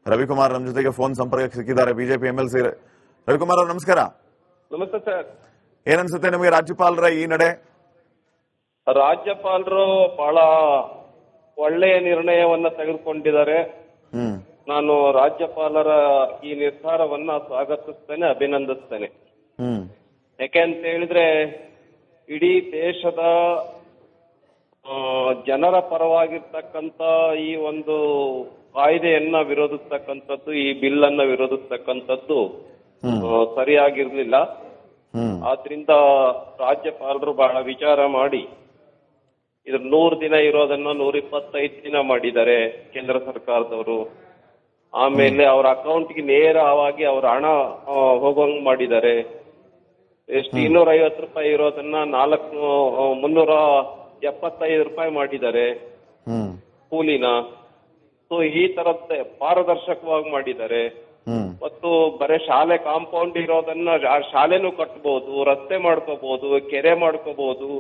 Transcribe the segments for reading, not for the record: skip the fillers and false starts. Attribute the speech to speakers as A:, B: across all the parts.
A: ರವಿಕುಮಾರ್ ನಮ್ಮ ಜೊತೆಗೆ ಫೋನ್ ಸಂಪರ್ಕಕ್ಕೆ ಸಿಕ್ಕಿದ್ದಾರೆ. ಬಿಜೆಪಿ ಎಂಎಲ್ಸಿ ರವಿಕುಮಾರ್ ಅವರು ನಮಸ್ಕಾರ.
B: ನಮಸ್ತೆ ಸರ್.
A: ಏನನ್ಸುತ್ತೆ ನಿಮಗೆ ರಾಜ್ಯಪಾಲರ ಈ ನಡೆ?
B: ರಾಜ್ಯಪಾಲರು ಬಹಳ ಒಳ್ಳೆಯ ನಿರ್ಣಯವನ್ನ ತೆಗೆದುಕೊಂಡಿದ್ದಾರೆ. ನಾನು ರಾಜ್ಯಪಾಲರ ಈ ನಿರ್ಧಾರವನ್ನ ಸ್ವಾಗತಿಸ್ತೇನೆ, ಅಭಿನಂದಿಸ್ತೇನೆ. ಯಾಕೆಂತ ಹೇಳಿದ್ರೆ ಇಡೀ ದೇಶದ ಜನರ ಪರವಾಗಿರ್ತಕ್ಕಂತ ಈ ಒಂದು ಕಾಯ್ದೆಯನ್ನ ವಿರೋಧಿಸ್ತಕ್ಕಂಥದ್ದು, ಈ ಬಿಲ್ ಅನ್ನ ವಿರೋಧಿಸ್ತಕ್ಕಂಥದ್ದು ಸರಿಯಾಗಿರ್ಲಿಲ್ಲ. ಆದ್ರಿಂದ ರಾಜ್ಯಪಾಲರು ಬಹಳ ವಿಚಾರ ಮಾಡಿ ಇದ್ರ 100 ದಿನ ಇರೋದನ್ನ 125 ದಿನ ಮಾಡಿದ್ದಾರೆ ಕೇಂದ್ರ ಸರ್ಕಾರದವರು. ಆಮೇಲೆ ಅವರ ಅಕೌಂಟ್ಗೆ ನೇರವಾಗಿ ಅವರ ಹಣ ಹೋಗೋಂಗ್ ಮಾಡಿದ್ದಾರೆ. ಎಷ್ಟು 250 ರೂಪಾಯಿ ಇರೋದನ್ನ 375 ರೂಪಾಯಿ ಮಾಡಿದ್ದಾರೆ ಕೂಲಿನ. ಸೊ ಈ ತರದ್ದೇ ಪಾರದರ್ಶಕವಾಗಿ ಮಾಡಿದ್ದಾರೆ. ಮತ್ತು ಬರೀ ಶಾಲೆ ಕಾಂಪೌಂಡ್ ಇರೋದನ್ನ ಶಾಲೆನೂ ಕಟ್ಬಹುದು, ರಸ್ತೆ ಮಾಡ್ಕೋಬಹುದು, ಕೆರೆ ಮಾಡ್ಕೋಬಹುದು.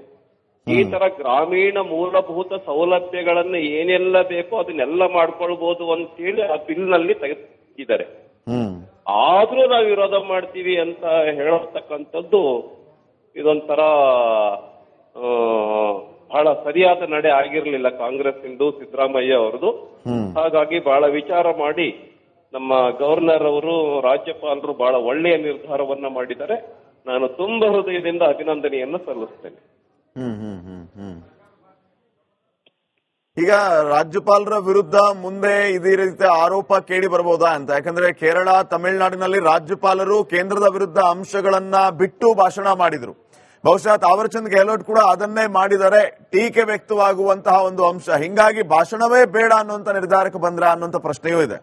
B: ಈ ತರ ಗ್ರಾಮೀಣ ಮೂಲಭೂತ ಸೌಲಭ್ಯಗಳನ್ನ ಏನೆಲ್ಲ ಬೇಕೋ ಅದನ್ನೆಲ್ಲ ಮಾಡ್ಕೊಳ್ಬಹುದು ಅಂತೇಳಿ ಆ ಬಿಲ್ ನಲ್ಲಿ ತೆಗೆದಿದ್ದಾರೆ. ಆದ್ರೂ ನಾವು ವಿರೋಧ ಮಾಡ್ತೀವಿ ಅಂತ ಹೇಳತಕ್ಕಂಥದ್ದು ಇದೊಂಥರ ಬಹಳ ಸರಿಯಾದ ನಡೆ ಆಗಿರ್ಲಿಲ್ಲ ಕಾಂಗ್ರೆಸ್ ಇಂದು, ಸಿದ್ದರಾಮಯ್ಯ ಅವರದು. ಹಾಗಾಗಿ ಬಹಳ ವಿಚಾರ ಮಾಡಿ ನಮ್ಮ ಗವರ್ನರ್ ಅವರು, ರಾಜ್ಯಪಾಲರು ಬಹಳ ಒಳ್ಳೆಯ ನಿರ್ಧಾರವನ್ನ ಮಾಡಿದ್ದಾರೆ. ನಾನು ತುಂಬ ಹೃದಯದಿಂದ ಅಭಿನಂದನೆಯನ್ನು ಸಲ್ಲಿಸ್ತೇನೆ.
A: ಈಗ ರಾಜ್ಯಪಾಲರ ವಿರುದ್ಧ ಮುಂದೆ ಇದೇ ರೀತಿ ಆರೋಪ ಕೇಳಿ ಬರಬಹುದಾ ಅಂತ? ಯಾಕಂದ್ರೆ ಕೇರಳ, ತಮಿಳುನಾಡಿನಲ್ಲಿ ರಾಜ್ಯಪಾಲರು ಕೇಂದ್ರದ ವಿರುದ್ಧ ಅಂಶಗಳನ್ನ ಬಿಟ್ಟು ಭಾಷಣ ಮಾಡಿದ್ರು. ಬಹುಶಃ ತಾವರ್ಚಂದ್ ಗೆಹ್ಲೋಟ್ ಕೂಡ ಅದನ್ನೇ ಮಾಡಿದರೆ ಟೀಕೆ ವ್ಯಕ್ತವಾಗುವಂತಹ ಒಂದು ಅಂಶ. ಹಿಂಗಾಗಿ ಭಾಷಣವೇ ಬೇಡ ಅನ್ನುವಂತ ನಿರ್ಧಾರಕ್ಕೆ ಬಂದ್ರ ಅನ್ನುವಂತ ಪ್ರಶ್ನೆಯೂ ಇದೆ.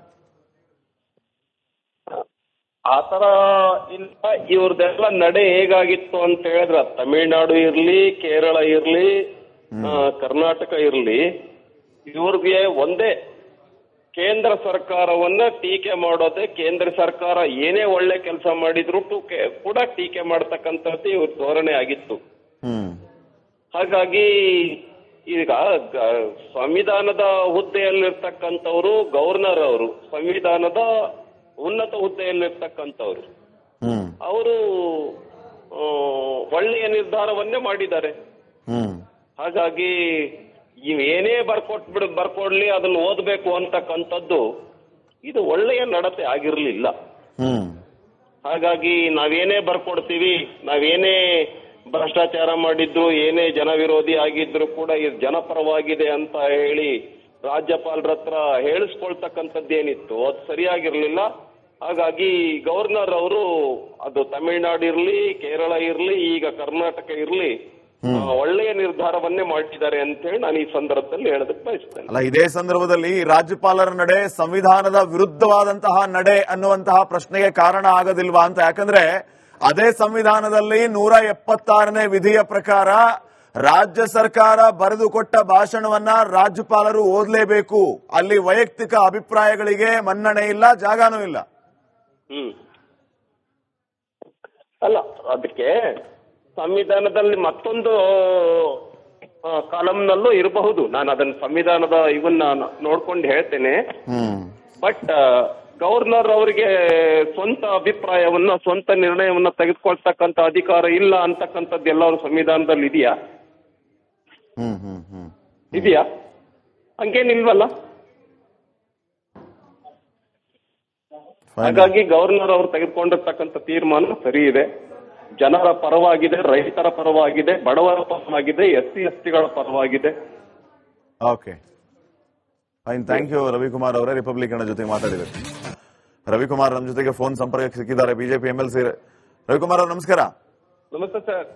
B: ಆತರ ಇಲ್ಲ. ಇವ್ರದೆಲ್ಲ ನಡೆ ಹೇಗಾಗಿತ್ತು ಅಂತ ಹೇಳಿದ್ರ, ತಮಿಳುನಾಡು ಇರ್ಲಿ, ಕೇರಳ ಇರ್ಲಿ, ಕರ್ನಾಟಕ ಇರ್ಲಿ, ಇವ್ರಿಗೆ ಒಂದೇ ಕೇಂದ್ರ ಸರ್ಕಾರವನ್ನ ಟೀಕೆ ಮಾಡೋದೇ. ಕೇಂದ್ರ ಸರ್ಕಾರ ಏನೇ ಒಳ್ಳೆ ಕೆಲಸ ಮಾಡಿದ್ರು ಕೂಡ ಟೀಕೆ ಮಾಡತಕ್ಕಂಥದ್ದು ಇವ್ರ ಧೋರಣೆ ಆಗಿತ್ತು. ಹಾಗಾಗಿ ಈಗ ಸಂವಿಧಾನದ ಹುದ್ದೆಯಲ್ಲಿರ್ತಕ್ಕಂಥವ್ರು ಗವರ್ನರ್ ಅವರು, ಸಂವಿಧಾನದ ಉನ್ನತ ಹುದ್ದೆಯಲ್ಲಿರ್ತಕ್ಕಂಥವ್ರು, ಅವರು ಒಳ್ಳೆಯ ನಿರ್ಧಾರವನ್ನೇ ಮಾಡಿದ್ದಾರೆ. ಹಾಗಾಗಿ ಏನೇ ಬರ್ಕೊಡ್ಲಿ ಅದನ್ನು ಓದಬೇಕು ಅಂತಕ್ಕಂಥದ್ದು ಇದು ಒಳ್ಳೆಯ ನಡತೆ ಆಗಿರ್ಲಿಲ್ಲ. ಹಾಗಾಗಿ ನಾವೇನೇ ಬರ್ಕೊಡ್ತೀವಿ, ನಾವೇನೇ ಭ್ರಷ್ಟಾಚಾರ ಮಾಡಿದ್ರು, ಏನೇ ಜನ ವಿರೋಧಿ ಆಗಿದ್ರು ಕೂಡ ಇದು ಜನಪರವಾಗಿದೆ ಅಂತ ಹೇಳಿ ರಾಜ್ಯಪಾಲರ ಹತ್ರ ಹೇಳಿಸ್ಕೊಳ್ತಕ್ಕಂಥದ್ದೇನಿತ್ತು ಅದು ಸರಿಯಾಗಿರ್ಲಿಲ್ಲ. ಹಾಗಾಗಿ ಗವರ್ನರ್ ಅವರು, ಅದು ತಮಿಳುನಾಡು ಇರ್ಲಿ, ಕೇರಳ ಇರ್ಲಿ, ಈಗ ಕರ್ನಾಟಕ ಇರ್ಲಿ, ಒಳ್ಳೆಯ ನಿರ್ಧಾರವನ್ನೇ ಮಾಡಿದ್ದಾರೆ ಅಂತ ಹೇಳಿ ನಾನು ಈ ಸಂದರ್ಭದಲ್ಲಿ ಹೇಳೋದಕ್ಕೆ ಬಯಸ್ತೇನೆ.
A: ಅಲ್ಲ, ಇದೇ ಸಂದರ್ಭದಲ್ಲಿ ರಾಜ್ಯಪಾಲರ ನಡೆ ಸಂವಿಧಾನದ ವಿರುದ್ಧವಾದಂತಹ ನಡೆ ಅನ್ನುವಂತಹ ಪ್ರಶ್ನೆಗೆ ಕಾರಣ ಆಗೋದಿಲ್ವಾ ಅಂತ? ಯಾಕಂದ್ರೆ ಅದೇ ಸಂವಿಧಾನದಲ್ಲಿ 176ನೇ ವಿಧಿಯ ಪ್ರಕಾರ ರಾಜ್ಯ ಸರ್ಕಾರ ಬರೆದುಕೊಟ್ಟ ಭಾಷಣವನ್ನ ರಾಜ್ಯಪಾಲರು ಓದಲೇಬೇಕು. ಅಲ್ಲಿ ವೈಯಕ್ತಿಕ ಅಭಿಪ್ರಾಯಗಳಿಗೆ ಮನ್ನಣೆ ಇಲ್ಲ, ಜಾಗನೂ ಇಲ್ಲ.
B: ಅಲ್ಲ, ಅದಕ್ಕೆ ಸಂವಿಧಾನದಲ್ಲಿ ಮತ್ತೊಂದು ಕಾಲಂನಲ್ಲೂ ಇರಬಹುದು. ನಾನು ಅದನ್ನ ಸಂವಿಧಾನದ ಇವನ್ನ ನೋಡ್ಕೊಂಡು ಹೇಳ್ತೇನೆ. ಬಟ್ ಗವರ್ನರ್ ಅವರಿಗೆ ಸ್ವಂತ ಅಭಿಪ್ರಾಯವನ್ನ, ಸ್ವಂತ ನಿರ್ಣಯವನ್ನ ತೆಗೆದುಕೊಳ್ತಕ್ಕಂಥ ಅಧಿಕಾರ ಇಲ್ಲ ಅಂತಕ್ಕಂಥದ್ದು ಎಲ್ಲರೂ ಸಂವಿಧಾನದಲ್ಲಿ ಇದೆಯಾ? ಇದೆಯಾ? ಹಂಗೇನಿಲ್ವಲ್ಲ. ಹಾಗಾಗಿ ಗವರ್ನರ್ ಅವರು ತೆಗೆದುಕೊಂಡಿರ್ತಕ್ಕಂಥ ತೀರ್ಮಾನ ಸರಿ ಇದೆ. ಜನರ ಪರವಾಗಿದೆ, ರೈತರ ಪರವಾಗಿದೆ, ಬಡವರ ಪರವಾಗಿದೆ, ಎಸ್ಸಿಗಳ ಪರವಾಗಿದೆ.
A: Okay, fine, thank you Ravikumar ಅವರೇ. ರಿಪಬ್ಲಿಕನ್ ಜೊತೆ ಮಾತಾಡಿದ್ದಾರೆ. ರವಿಕುಮಾರ್ ನಮ್ಮ ಜೊತೆಗೆ ಫೋನ್ ಸಂಪರ್ಕಕ್ಕೆ ಸಿಕ್ಕಿದ್ದಾರೆ. ಬಿಜೆಪಿ ಎಂಎಲ್ಸಿ ರವಿಕುಮಾರ್ ಅವರು ನಮಸ್ಕಾರ.
B: ನಮಸ್ತೆ ಸರ್.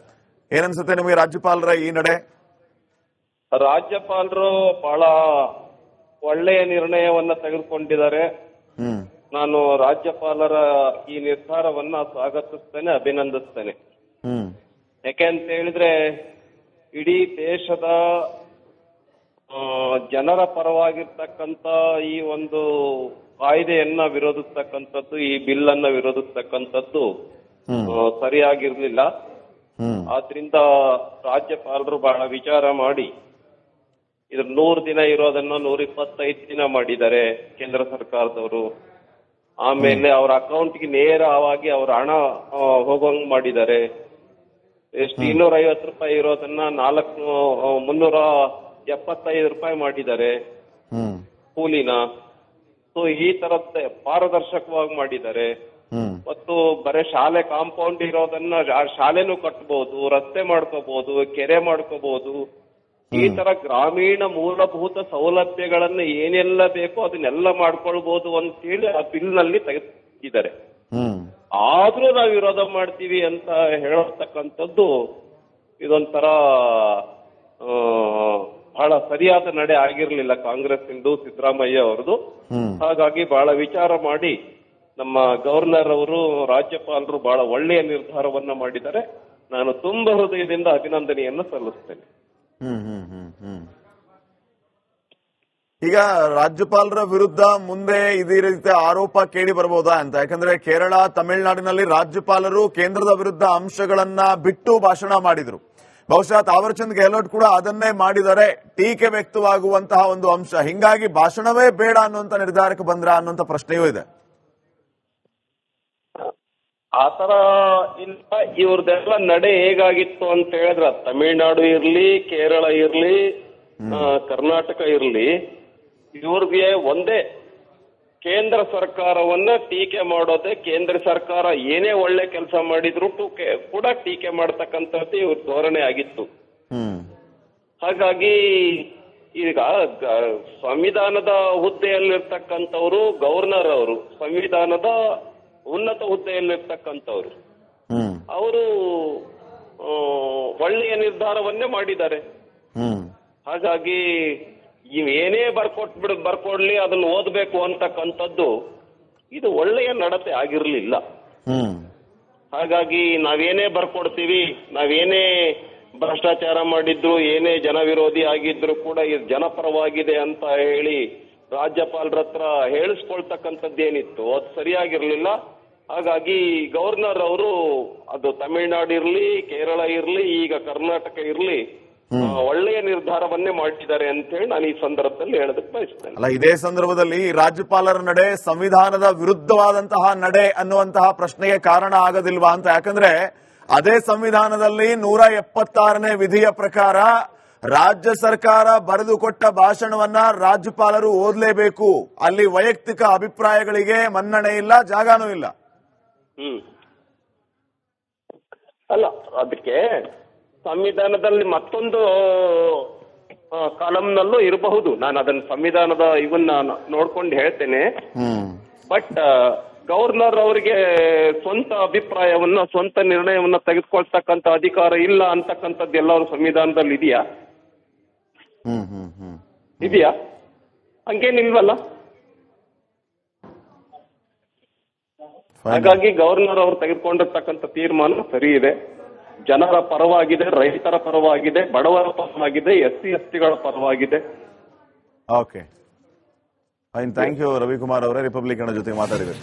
A: ಏನನ್ಸುತ್ತೆ ನಿಮಗೆ ರಾಜ್ಯಪಾಲರ ಈ ನಡೆ?
B: ರಾಜ್ಯಪಾಲರು ಬಹಳ ಒಳ್ಳೆಯ ನಿರ್ಣಯವನ್ನ ತೆಗೆದುಕೊಂಡಿದ್ದಾರೆ. ನಾನು ರಾಜ್ಯಪಾಲರ ಈ ನಿರ್ಧಾರವನ್ನ ಸ್ವಾಗತಿಸ್ತೇನೆ, ಅಭಿನಂದಿಸ್ತೇನೆ. ಯಾಕೆಂತ ಹೇಳಿದ್ರೆ ಇಡೀ ದೇಶದ ಜನರ ಪರವಾಗಿರ್ತಕ್ಕಂತ ಈ ಒಂದು ಕಾಯ್ದೆಯನ್ನ ವಿರೋಧಿಸ್ತಕ್ಕಂಥದ್ದು, ಈ ಬಿಲ್ ಅನ್ನ ವಿರೋಧಿಸ್ತಕ್ಕಂಥದ್ದು ಸರಿಯಾಗಿರ್ಲಿಲ್ಲ. ಆದ್ರಿಂದ ರಾಜ್ಯಪಾಲರು ಬಹಳ ವಿಚಾರ ಮಾಡಿ ಇದ್ರ 100 ದಿನ ಇರೋದನ್ನ 125 ದಿನ ಮಾಡಿದ್ದಾರೆ ಕೇಂದ್ರ ಸರ್ಕಾರದವರು. ಆಮೇಲೆ ಅವ್ರ ಅಕೌಂಟ್ಗೆ ನೇರವಾಗಿ ಅವ್ರ ಹಣ ಹೋಗೋಂಗ್ ಮಾಡಿದ್ದಾರೆ. ಎಷ್ಟು 250 ರೂಪಾಯಿ ಇರೋದನ್ನ 375 ರೂಪಾಯಿ ಮಾಡಿದ್ದಾರೆ
A: ಹ್ಮ್
B: ಕೂಲಿನ. ಸೊ ಈ ತರದ್ದೇ ಪಾರದರ್ಶಕವಾಗಿ ಮಾಡಿದ್ದಾರೆ. ಮತ್ತು ಬರೀ ಶಾಲೆ ಕಾಂಪೌಂಡ್ ಇರೋದನ್ನ ಶಾಲೆನೂ ಕಟ್ಬಹುದು, ರಸ್ತೆ ಮಾಡ್ಕೋಬಹುದು, ಕೆರೆ ಮಾಡ್ಕೋಬಹುದು. ಈ ತರ ಗ್ರಾಮೀಣ ಮೂಲಭೂತ ಸೌಲಭ್ಯಗಳನ್ನ ಏನೆಲ್ಲ ಬೇಕೋ ಅದನ್ನೆಲ್ಲ ಮಾಡ್ಕೊಳ್ಬಹುದು ಅಂತೇಳಿ ಆ ಬಿಲ್ ನಲ್ಲಿ ತೆಗೆದಿದ್ದಾರೆ. ಆದ್ರೂ ನಾವು ವಿರೋಧ ಮಾಡ್ತೀವಿ ಅಂತ ಹೇಳತಕ್ಕಂಥದ್ದು ಇದೊಂಥರ ಬಹಳ ಸರಿಯಾದ ನಡೆ ಆಗಿರ್ಲಿಲ್ಲ ಕಾಂಗ್ರೆಸ್ ಇಂದು, ಸಿದ್ದರಾಮಯ್ಯ ಅವರದು. ಹಾಗಾಗಿ ಬಹಳ ವಿಚಾರ ಮಾಡಿ ನಮ್ಮ ಗವರ್ನರ್ ಅವರು, ರಾಜ್ಯಪಾಲರು ಬಹಳ ಒಳ್ಳೆಯ ನಿರ್ಧಾರವನ್ನ ಮಾಡಿದ್ದಾರೆ. ನಾನು ತುಂಬಾ ಹೃದಯದಿಂದ ಅಭಿನಂದನೆಯನ್ನು ಸಲ್ಲಿಸ್ತೇನೆ.
A: ಈಗ ರಾಜ್ಯಪಾಲರ ವಿರುದ್ಧ ಮುಂದೆ ಇದೇ ರೀತಿ ಆರೋಪ ಕೇಳಿ ಬರಬಹುದಾ ಅಂತ? ಯಾಕಂದ್ರೆ ಕೇರಳ, ತಮಿಳುನಾಡಿನಲ್ಲಿ ರಾಜ್ಯಪಾಲರು ಕೇಂದ್ರದ ವಿರುದ್ಧ ಅಂಶಗಳನ್ನ ಬಿಟ್ಟು ಭಾಷಣ ಮಾಡಿದ್ರು. ಬಹುಶಃ ತಾವರ್ಚಂದ್ ಗೆಹ್ಲೋಟ್ ಕೂಡ ಅದನ್ನೇ ಮಾಡಿದರೆ ಟೀಕೆ ವ್ಯಕ್ತವಾಗುವಂತಹ ಒಂದು ಅಂಶ. ಹಿಂಗಾಗಿ ಭಾಷಣವೇ ಬೇಡ ಅನ್ನುವಂತ ನಿರ್ಧಾರಕ್ಕೆ ಬಂದ್ರ ಅನ್ನುವಂತ ಪ್ರಶ್ನೆಯೂ ಇದೆ.
B: ಆತರ ಇಲ್ಲ, ಇವ್ರದೆಲ್ಲ ನಡೆ ಹೇಗಾಗಿತ್ತು ಅಂತ ಹೇಳಿದ್ರ ತಮಿಳುನಾಡು ಇರ್ಲಿ, ಕೇರಳ ಇರ್ಲಿ, ಕರ್ನಾಟಕ ಇರ್ಲಿ, ಇವ್ರಿಗೆ ಒಂದೇ ಕೇಂದ್ರ ಸರ್ಕಾರವನ್ನ ಟೀಕೆ ಮಾಡೋದೇ. ಕೇಂದ್ರ ಸರ್ಕಾರ ಏನೇ ಒಳ್ಳೆ ಕೆಲಸ ಮಾಡಿದ್ರು ಕೂಡ ಟೀಕೆ ಮಾಡ್ತಕ್ಕಂಥದ್ದು ಇವ್ರ ಧೋರಣೆ ಆಗಿತ್ತು. ಹಾಗಾಗಿ ಈಗ ಸಂವಿಧಾನದ ಹುದ್ದೆಯಲ್ಲಿರ್ತಕ್ಕಂಥವ್ರು ಗವರ್ನರ್ ಅವರು, ಸಂವಿಧಾನದ ಉನ್ನತ ಹುದ್ದೆಯಲ್ಲಿರ್ತಕ್ಕಂಥವ್ರು, ಅವರು ಒಳ್ಳೆಯ ನಿರ್ಧಾರವನ್ನೇ ಮಾಡಿದ್ದಾರೆ. ಹಾಗಾಗಿ ಏನೇ ಬರ್ಕೊಡ್ಲಿ ಅದನ್ನು ಓದಬೇಕು ಅಂತಕ್ಕಂಥದ್ದು ಇದು ಒಳ್ಳೆಯ ನಡತೆ ಆಗಿರ್ಲಿಲ್ಲ. ಹಾಗಾಗಿ ನಾವೇನೇ ಬರ್ಕೊಡ್ತೀವಿ, ನಾವೇನೇ ಭ್ರಷ್ಟಾಚಾರ ಮಾಡಿದ್ರು, ಏನೇ ಜನ ವಿರೋಧಿ ಆಗಿದ್ರು ಕೂಡ ಇದು ಜನಪರವಾಗಿದೆ ಅಂತ ಹೇಳಿ ರಾಜ್ಯಪಾಲರ ಹತ್ರ ಹೇಳಿಸ್ಕೊಳ್ತಕ್ಕಂಥದ್ದೇನಿತ್ತು ಅದು ಸರಿಯಾಗಿರ್ಲಿಲ್ಲ. ಹಾಗಾಗಿ ಗವರ್ನರ್ ಅವರು, ಅದು ತಮಿಳುನಾಡು ಇರ್ಲಿ, ಕೇರಳ ಇರ್ಲಿ, ಈಗ ಕರ್ನಾಟಕ ಇರ್ಲಿ, ಒಳ್ಳೆಯ ನಿರ್ಧಾರವನ್ನೇ ಮಾಡಿದ್ದಾರೆ ಅಂತ ಹೇಳಿ ನಾನು ಈ ಸಂದರ್ಭದಲ್ಲಿ ಹೇಳೋದಕ್ಕೆ ಬಯಸ್ತೇನೆ.
A: ಅಲ್ಲ, ಇದೇ ಸಂದರ್ಭದಲ್ಲಿ ರಾಜ್ಯಪಾಲರ ನಡೆ ಸಂವಿಧಾನದ ವಿರುದ್ಧವಾದಂತಹ ನಡೆ ಅನ್ನುವಂತಹ ಪ್ರಶ್ನೆಗೆ ಕಾರಣ ಆಗೋದಿಲ್ವಾ ಅಂತ? ಯಾಕಂದ್ರೆ ಅದೇ ಸಂವಿಧಾನದಲ್ಲಿ 176ನೇ ವಿಧಿಯ ಪ್ರಕಾರ ರಾಜ್ಯ ಸರ್ಕಾರ ಬರೆದುಕೊಟ್ಟ ಭಾಷಣವನ್ನ ರಾಜ್ಯಪಾಲರು ಓದಲೇಬೇಕು. ಅಲ್ಲಿ ವೈಯಕ್ತಿಕ ಅಭಿಪ್ರಾಯಗಳಿಗೆ ಮನ್ನಣೆ ಇಲ್ಲ, ಜಾಗನೂ ಇಲ್ಲ.
B: ಅಲ್ಲ, ಅದಕ್ಕೆ ಸಂವಿಧಾನದಲ್ಲಿ ಮತ್ತೊಂದು ಕಾಲಂನಲ್ಲೂ ಇರಬಹುದು. ನಾನು ಅದನ್ನ ಸಂವಿಧಾನದ ಇವನ್ನ ನೋಡ್ಕೊಂಡು ಹೇಳ್ತೇನೆ. ಬಟ್ ಗವರ್ನರ್ ಅವರಿಗೆ ಸ್ವಂತ ಅಭಿಪ್ರಾಯವನ್ನ, ಸ್ವಂತ ನಿರ್ಣಯವನ್ನ ತೆಗೆದುಕೊಳ್ತಕ್ಕಂಥ ಅಧಿಕಾರ ಇಲ್ಲ ಅಂತಕ್ಕಂಥದ್ದು ಎಲ್ಲರೂ ಸಂವಿಧಾನದಲ್ಲಿ ಇದೆಯಾ? ಇದೆಯಾ? ಹಂಗೇನಿಲ್ವಲ್ಲ. ಹಾಗಾಗಿ ಗವರ್ನರ್ ಅವರು ತೆಗೆದುಕೊಂಡಿರ್ತಕ್ಕಂಥ ತೀರ್ಮಾನ ಸರಿ ಇದೆ. ಜನರ ಪರವಾಗಿದೆ, ರೈತರ ಪರವಾಗಿದೆ, ಬಡವರ ಪರವಾಗಿದೆ, SC STಗಳ ಪರವಾಗಿದೆ.
A: Okay, fine. Thank you Ravikumar ಅವರೇ, ರಿಪಬ್ಲಿಕ್ ಜೊತೆ ಮಾತಾಡಿದ್ರು.